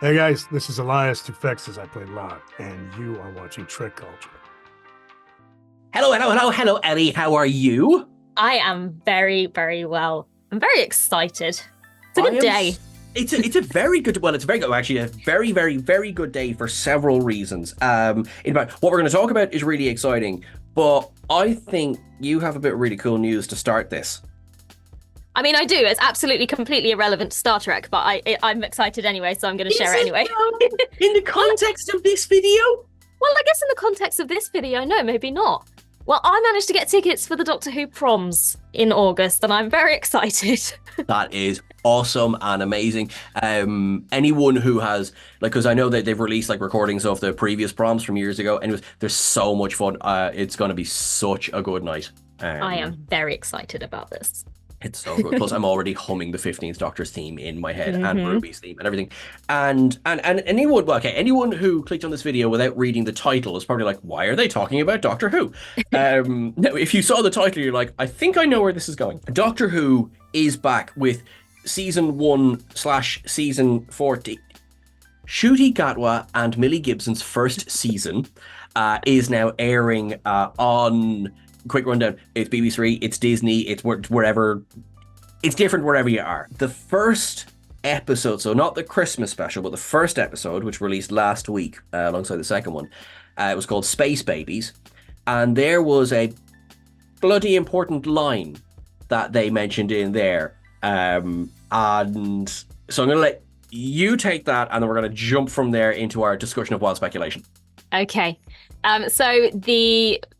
Hey guys, this is Elias Tufexes. I play Locke, and you are watching TrekCulture. Hello, Ellie. How are you? I am very, very well. I'm very excited. It's a good day. It's a very good. Well, it's very good. Actually, a very, very, very good day for several reasons. In fact, what we're going to talk about is really exciting. But I think you have a bit of really cool news to start this. I mean, I do. It's absolutely completely irrelevant to Star Trek, but I'm excited anyway, so I'm going to share it anyway. In the context of this video? Well, I guess in the context of this video, no, maybe not. Well, I managed to get tickets for the Doctor Who proms in August, and I'm very excited. That is awesome and amazing. Anyone who has, because I know that they've released recordings of the previous proms from years ago, and they're so much fun. It's going to be such a good night. I am very excited about this. It's so good. Plus, I'm already humming the 15th Doctor's theme in my head and Ruby's theme and everything. And anyone who clicked on this video without reading the title is probably like, why are they talking about Doctor Who? Now, if you saw the title, you're like, I think I know where this is going. Doctor Who is back with season 1/season 40. Ncuti Gatwa and Millie Gibson's first season is now airing on... Quick rundown. It's BBC, it's Disney, it's wherever. It's different wherever you are. The first episode, so not the Christmas special, but the first episode, which released last week alongside the second one, it was called Space Babies. And there was a bloody important line that they mentioned in there. And so I'm going to let you take that, and then we're going to jump from there into our discussion of wild speculation. Okay. So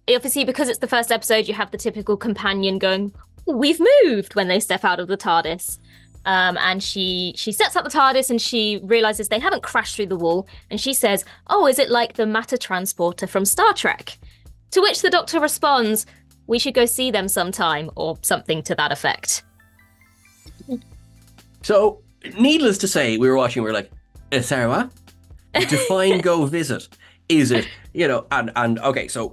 obviously, because it's the first episode, you have the typical companion going, "We've moved," when they step out of the TARDIS. And she sets up the TARDIS and she realizes they haven't crashed through the wall. And she says, "Oh, is it like the matter transporter from Star Trek?" To which the Doctor responds, "We should go see them sometime," or something to that effect. So, needless to say, we were like, Sarah, define go visit. Is it, and okay, so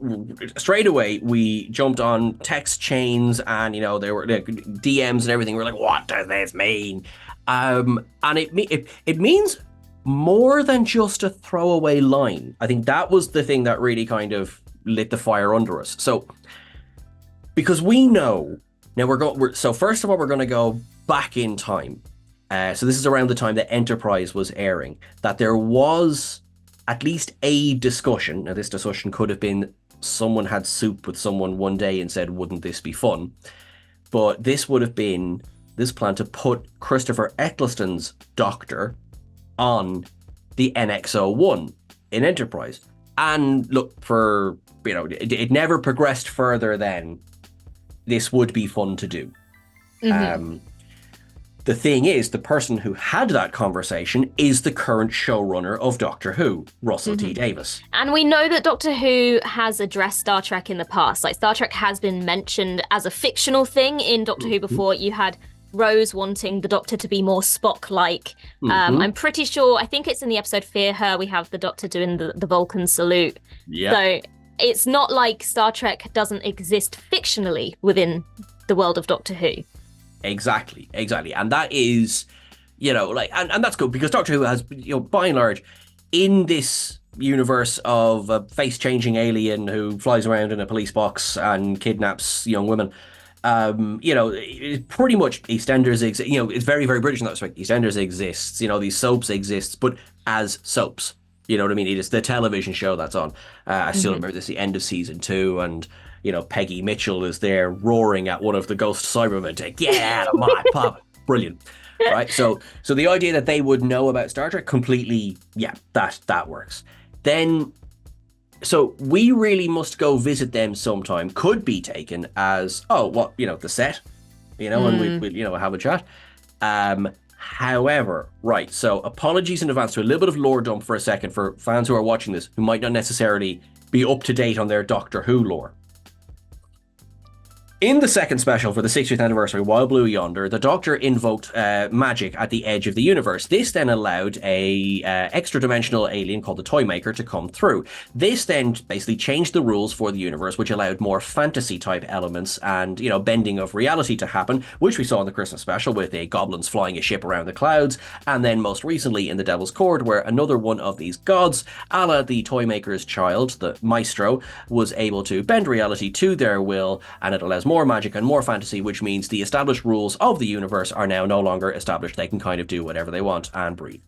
straight away we jumped on text chains and, there were DMs and everything. We're like, what does this mean? And it means more than just a throwaway line. I think that was the thing that really kind of lit the fire under us. So, because we know, now so first of all, we're going to go back in time. So this is around the time that Enterprise was airing, that there was at least a discussion. Now, this discussion could have been someone had soup with someone one day and said, wouldn't this be fun? But this would have been this plan to put Christopher Eccleston's Doctor on the NX-01 in Enterprise. And look, it never progressed further than this would be fun to do. Mm-hmm. The thing is, the person who had that conversation is the current showrunner of Doctor Who, Russell T. Davies. And we know that Doctor Who has addressed Star Trek in the past. Star Trek has been mentioned as a fictional thing in Doctor Who before. You had Rose wanting the Doctor to be more Spock-like. I'm pretty sure, I think it's in the episode Fear Her, we have the Doctor doing the Vulcan salute. Yeah. So it's not like Star Trek doesn't exist fictionally within the world of Doctor Who. Exactly. And that is, and that's good because Doctor Who has, by and large, in this universe of a face-changing alien who flies around in a police box and kidnaps young women, pretty much EastEnders exists. It's very, very British in that respect. EastEnders exists, these soaps exist, but as soaps. You know what I mean? It is the television show that's on. I still remember this, the end of season 2, and Peggy Mitchell is there roaring at one of the ghost Cybermen to get out of my pub. Brilliant. Right? So the idea that they would know about Star Trek completely, that works. Then, so we really must go visit them sometime could be taken as, the set, and we'd have a chat. However, right, so apologies in advance to a little bit of lore dump for a second for fans who are watching this who might not necessarily be up to date on their Doctor Who lore. In the second special for the 60th anniversary, Wild Blue Yonder, the Doctor invoked magic at the edge of the universe. This then allowed a extra-dimensional alien called the Toymaker to come through. This then basically changed the rules for the universe, which allowed more fantasy-type elements and, bending of reality to happen, which we saw in the Christmas special with goblins flying a ship around the clouds, and then most recently in the Devil's Court, where another one of these gods, a la the Toymaker's child, the Maestro, was able to bend reality to their will, and it allows more magic and more fantasy, which means the established rules of the universe are now no longer established. They can kind of do whatever they want and breathe.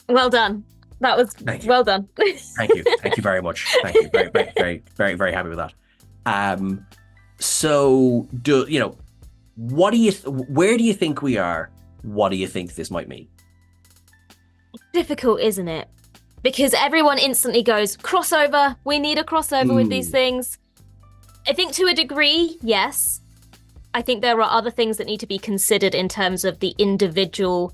Well done. That was well done. Thank you. Thank you very much. Thank you. Very, very, very, very, very happy with that. So, where do you think we are? What do you think this might mean? Difficult, isn't it? Because everyone instantly goes, crossover. We need a crossover with these things. I think to a degree, yes. I think there are other things that need to be considered in terms of the individual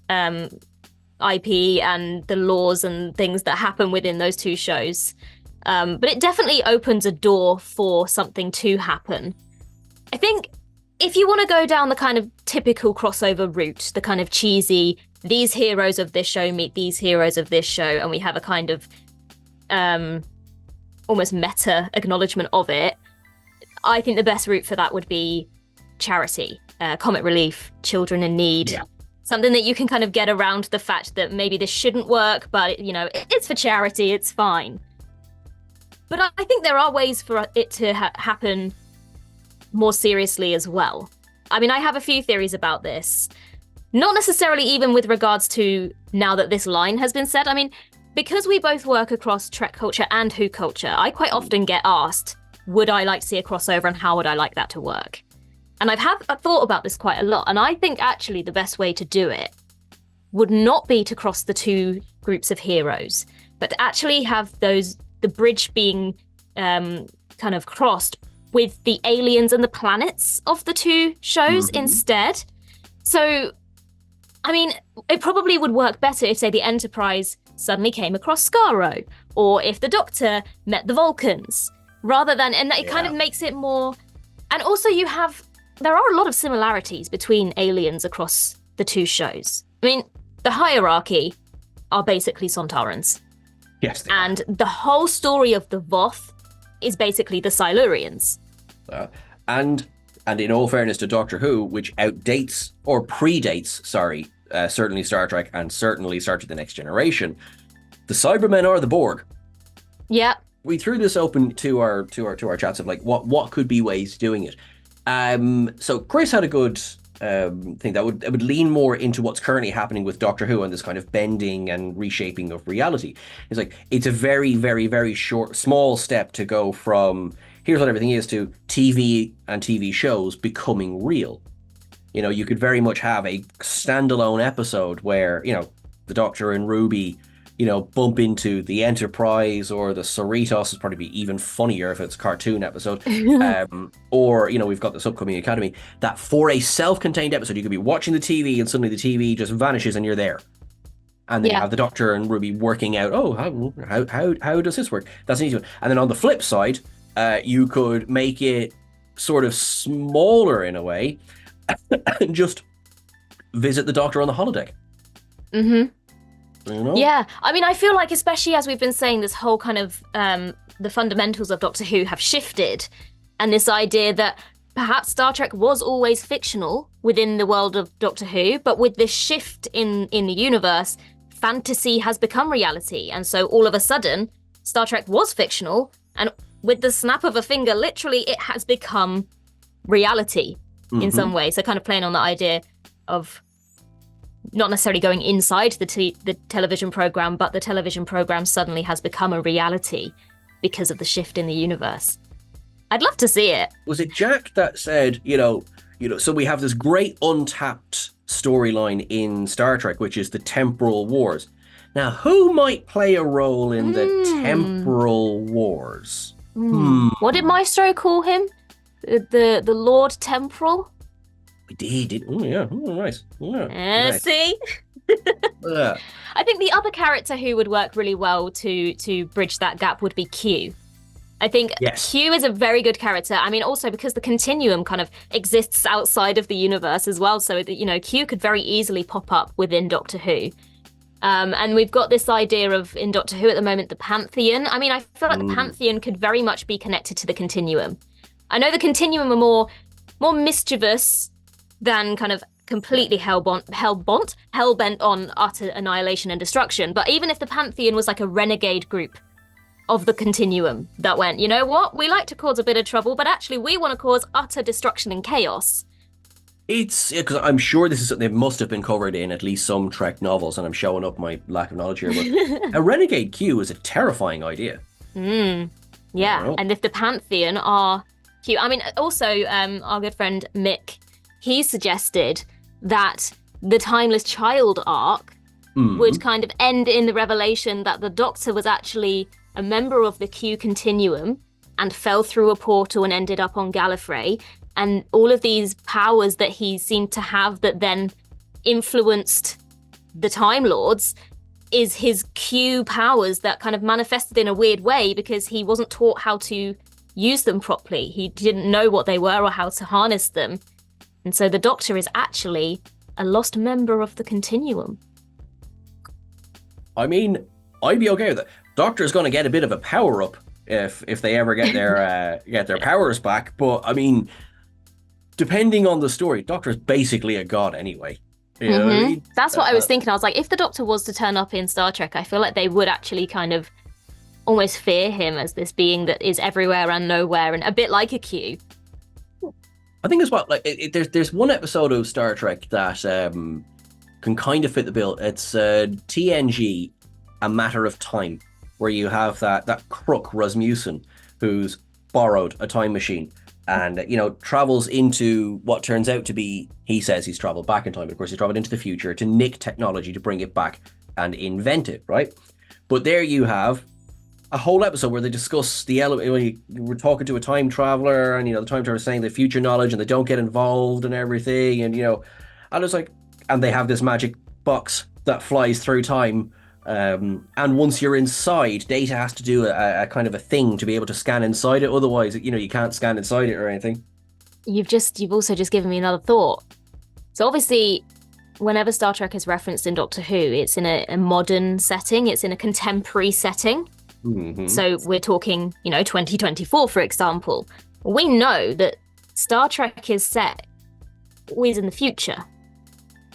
IP and the laws and things that happen within those two shows. But it definitely opens a door for something to happen. I think if you want to go down the kind of typical crossover route, the kind of cheesy, these heroes of this show meet these heroes of this show, and we have a kind of almost meta acknowledgement of it, I think the best route for that would be charity, comic relief, children in need. Yeah. Something that you can kind of get around the fact that maybe this shouldn't work, but it's for charity, it's fine. But I think there are ways for it to happen more seriously as well. I mean, I have a few theories about this. Not necessarily even with regards to now that this line has been said. I mean, because we both work across TrekCulture and WhoCulture, I quite often get asked, would I like to see a crossover and how would I like that to work? And I've thought about this quite a lot, and I think actually the best way to do it would not be to cross the two groups of heroes, but to actually have the bridge being kind of crossed with the aliens and the planets of the two shows instead. So, I mean, it probably would work better if, say, the Enterprise suddenly came across Skaro, or if the Doctor met the Vulcans, rather than, and it kind of makes it more, and also there are a lot of similarities between aliens across the two shows. I mean, the hierarchy are basically Sontarans. Yes. And the whole story of the Voth is basically the Silurians. And in all fairness to Doctor Who, which outdates or predates, certainly Star Trek and certainly Star Trek: The Next Generation, the Cybermen are the Borg. Yeah. We threw this open to our chats of like what could be ways of doing it. So Chris had a good thing that would lean more into what's currently happening with Doctor Who and this kind of bending and reshaping of reality. It's like it's a very, very, very small step to go from here's what everything is to TV and TV shows becoming real. You could very much have a standalone episode where the Doctor and Ruby bump into the Enterprise, or the Cerritos is probably be even funnier if it's a cartoon episode. Or, we've got this upcoming Academy that for a self-contained episode, you could be watching the TV and suddenly the TV just vanishes and you're there. And then you have the Doctor and Ruby working out, how does this work? That's an easy one. And then on the flip side, you could make it sort of smaller in a way and just visit the Doctor on the holodeck. Mm-hmm. Yeah, I mean, I feel like, especially as we've been saying, this whole kind of the fundamentals of Doctor Who have shifted, and this idea that perhaps Star Trek was always fictional within the world of Doctor Who, but with this shift in the universe, fantasy has become reality, and so all of a sudden, Star Trek was fictional, and with the snap of a finger, literally, it has become reality in some way. So kind of playing on the idea of not necessarily going inside the television program, but the television program suddenly has become a reality because of the shift in the universe. I'd love to see it. Was it Jack that said, so we have this great untapped storyline in Star Trek, which is the temporal wars. Now, who might play a role in the temporal wars? What did Maestro call him? The Lord Temporal? We did. Oh, yeah. Oh, nice. Yeah, nice. See? I think the other character who would work really well to bridge that gap would be Q. I think Yes. Q is a very good character. I mean, also because the continuum kind of exists outside of the universe as well. So that, you know, Q could very easily pop up within Doctor Who. And we've got this idea of, in Doctor Who at the moment, the Pantheon. I mean, I feel like the Pantheon could very much be connected to the continuum. I know the continuum are more mischievous than kind of completely hell-bent on utter annihilation and destruction. But even if the Pantheon was like a renegade group of the continuum that went, you know what, we like to cause a bit of trouble, but actually we want to cause utter destruction and chaos. It's because I'm sure this is something that must have been covered in at least some Trek novels, and I'm showing up my lack of knowledge here, but a renegade Q is a terrifying idea. Yeah, and if the Pantheon are Q, I mean, also our good friend Mick, he suggested that the Timeless Child arc would kind of end in the revelation that the Doctor was actually a member of the Q continuum and fell through a portal and ended up on Gallifrey. And all of these powers that he seemed to have that then influenced the Time Lords is his Q powers that kind of manifested in a weird way because he wasn't taught how to use them properly. He didn't know what they were or how to harness them. And so the Doctor is actually a lost member of the continuum. I mean, I'd be okay with it. Doctor's going to get a bit of a power up if they ever get their powers back. But I mean, depending on the story, Doctor's basically a god anyway. You know what I mean? That's what I was thinking. I was like, if the Doctor was to turn up in Star Trek, I feel like they would actually kind of almost fear him as this being that is everywhere and nowhere, and a bit like a Q. I think as well, like there's one episode of Star Trek that can kind of fit the bill. It's TNG, A Matter of Time, where you have that crook Rasmussen who's borrowed a time machine and, you know, travels into what turns out to be, he says he's traveled back in time, but of course he's traveled into the future to nick technology to bring it back and invent it, right? But there you have a whole episode where they discuss the element when you were talking to a time traveler, and, you know, the time traveler saying the future knowledge and they don't get involved and everything, and, you know, and it's like, and they have this magic box that flies through time. And once you're inside, Data has to do a kind of a thing to be able to scan inside it. Otherwise, you know, you can't scan inside it or anything. You've also just given me another thought. So obviously, whenever Star Trek is referenced in Doctor Who, it's in a modern setting. It's in a contemporary setting. So we're talking, you know, 2024, for example. We know that Star Trek is set always in the future.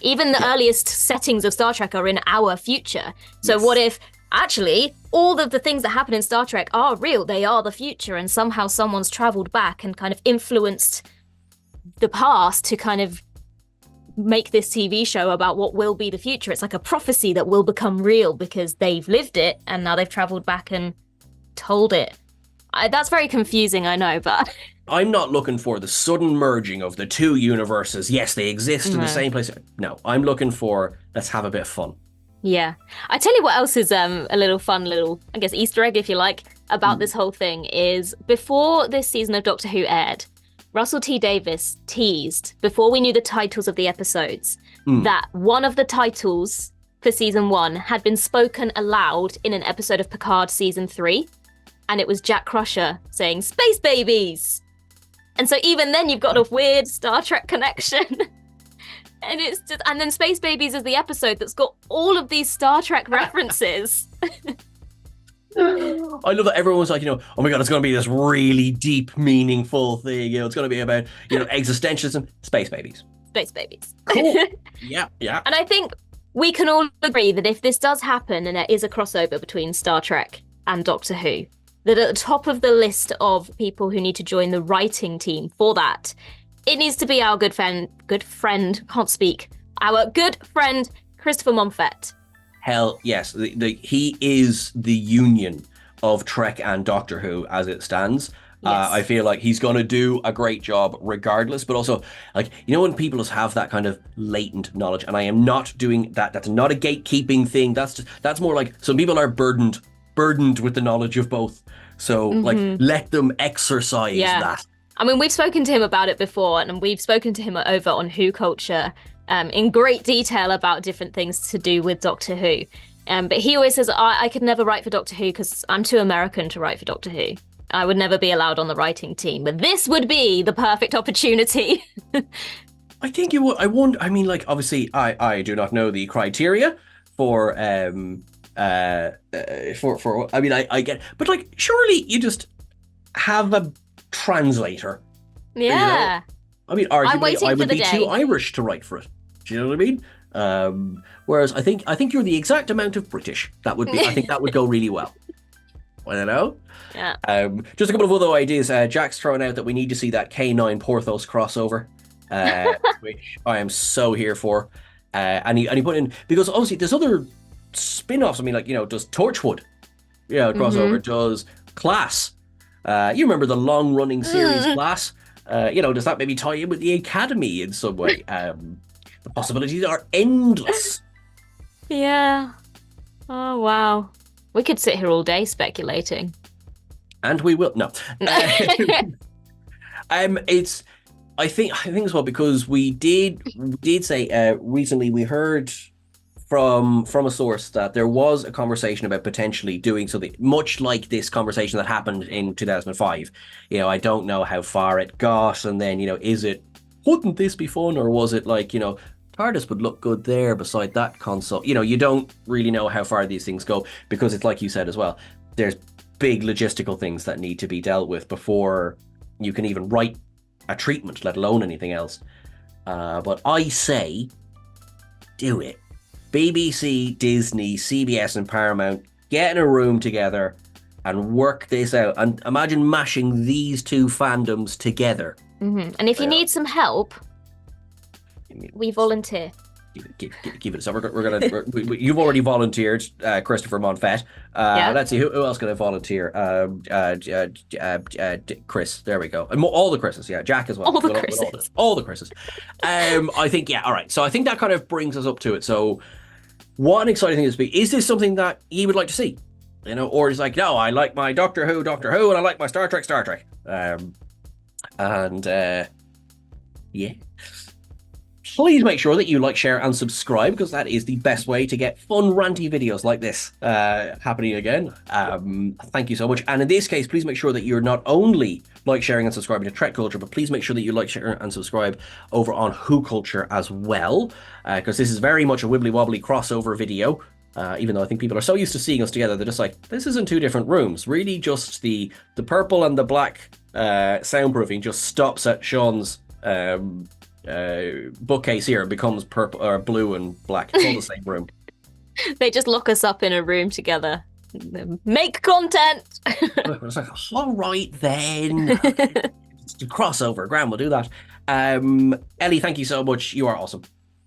Even the earliest settings of Star Trek are in our future. So what if, actually, all of the things that happen in Star Trek are real, they are the future, and somehow someone's travelled back and kind of influenced the past to kind of make this TV show about what will be the future. It's like a prophecy that will become real because they've lived it, and now they've travelled back and told it. That's very confusing, I know, but... I'm not looking for the sudden merging of the two universes. Yes, they exist in the same place. No, I'm looking for, let's have a bit of fun. Yeah. I tell you what else is a little fun, I guess, Easter egg, if you like, about this whole thing is before this season of Doctor Who aired, Russell T Davies teased, before we knew the titles of the episodes, that one of the titles for season 1 had been spoken aloud in an episode of Picard season 3. And it was Jack Crusher saying, "Space babies!" And so even then you've got a weird Star Trek connection. And it's just, and then Space Babies is the episode that's got all of these Star Trek references. I love that everyone's like, you know, oh my God, it's going to be this really deep, meaningful thing. You know, it's going to be about, you know, existentialism. Space babies. Space babies. Cool. Yeah. And I think we can all agree that if this does happen and there is a crossover between Star Trek and Doctor Who, that at the top of the list of people who need to join the writing team for that, it needs to be our good friend, our good friend, Christopher Monfett. Hell yes. He is the union of Trek and Doctor Who as it stands. Yes. I feel like he's going to do a great job regardless, but also, like, you know, when people just have that kind of latent knowledge, and I am not doing that. That's not a gatekeeping thing. That's more like some people are burdened with the knowledge of both. So, like, let them exercise that. I mean, we've spoken to him about it before, and we've spoken to him over on Who Culture in great detail about different things to do with Doctor Who. But he always says, I could never write for Doctor Who because I'm too American to write for Doctor Who. I would never be allowed on the writing team, but this would be the perfect opportunity. I think you would. I wonder. I mean, like, obviously, I do not know the criteria for for. I mean, I get, but like, surely you just have a translator. Yeah. I mean, I'm arguably, waiting I for would the be too day. Irish to write for it. Do you know what I mean? Whereas I think you're the exact amount of British. That would be. I think that would go really well. I don't know. Yeah. Just a couple of other ideas. Jack's throwing out that we need to see that K9 Porthos crossover, which I am so here for. And he put in, because obviously there's other spin-offs. I mean, like, does Torchwood, crossover, does Class. You remember the long-running series Class? Does that maybe tie in with the Academy in some way? The possibilities are endless. Yeah. Oh, wow. We could sit here all day speculating. And we will. No. It's. I think as well, because we did say recently, we heard from a source that there was a conversation about potentially doing something much like this conversation that happened in 2005. I don't know how far it got, and then wouldn't this be fun, or was it like TARDIS would look good there beside that console. You don't really know how far these things go, because it's like you said as well, there's big logistical things that need to be dealt with before you can even write a treatment, let alone anything else. But I say, do it. BBC, Disney, CBS and Paramount, get in a room together and work this out. And imagine mashing these two fandoms together. Mm-hmm. And if you need some help, we volunteer. Give it a summer. You've already volunteered, Christopher Monfett. Let's see, who else can I volunteer? Chris. There we go. And all the Chris's. Yeah, Jack as well. All the Chris's. All the Chris's. I think, all right. So I think that kind of brings us up to it. So what an exciting thing this be. Is this something that you would like to see? Or is like, no, I like my Doctor Who, and I like my Star Trek. Yeah. Please make sure that you like, share, and subscribe, because that is the best way to get fun, ranty videos like this happening again. Thank you so much. And in this case, please make sure that you're not only like, sharing, and subscribing to TrekCulture, but please make sure that you like, share, and subscribe over on Who Culture as well, because this is very much a wibbly-wobbly crossover video. Even though I think people are so used to seeing us together, they're just like, this isn't two different rooms. Really, just the purple and the black soundproofing just stops at Sean's bookcase here and becomes purple or blue and black. It's all the same room. They just lock us up in a room together. Make content. It's like, all right then. It's a crossover. Graham will do that. Ellie, thank you so much. You are awesome.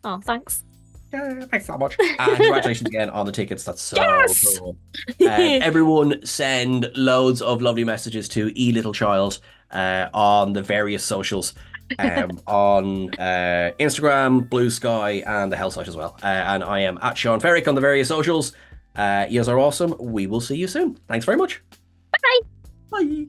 Oh, thanks. Thanks so much. And congratulations again on the tickets. That's so cool. Everyone send loads of lovely messages to Little Child on the various socials. On Instagram, Blue Sky, and the Hell site as well. And I am at Sean Ferrick on the various socials. You guys are awesome. We will see you soon. Thanks very much. Bye. Bye.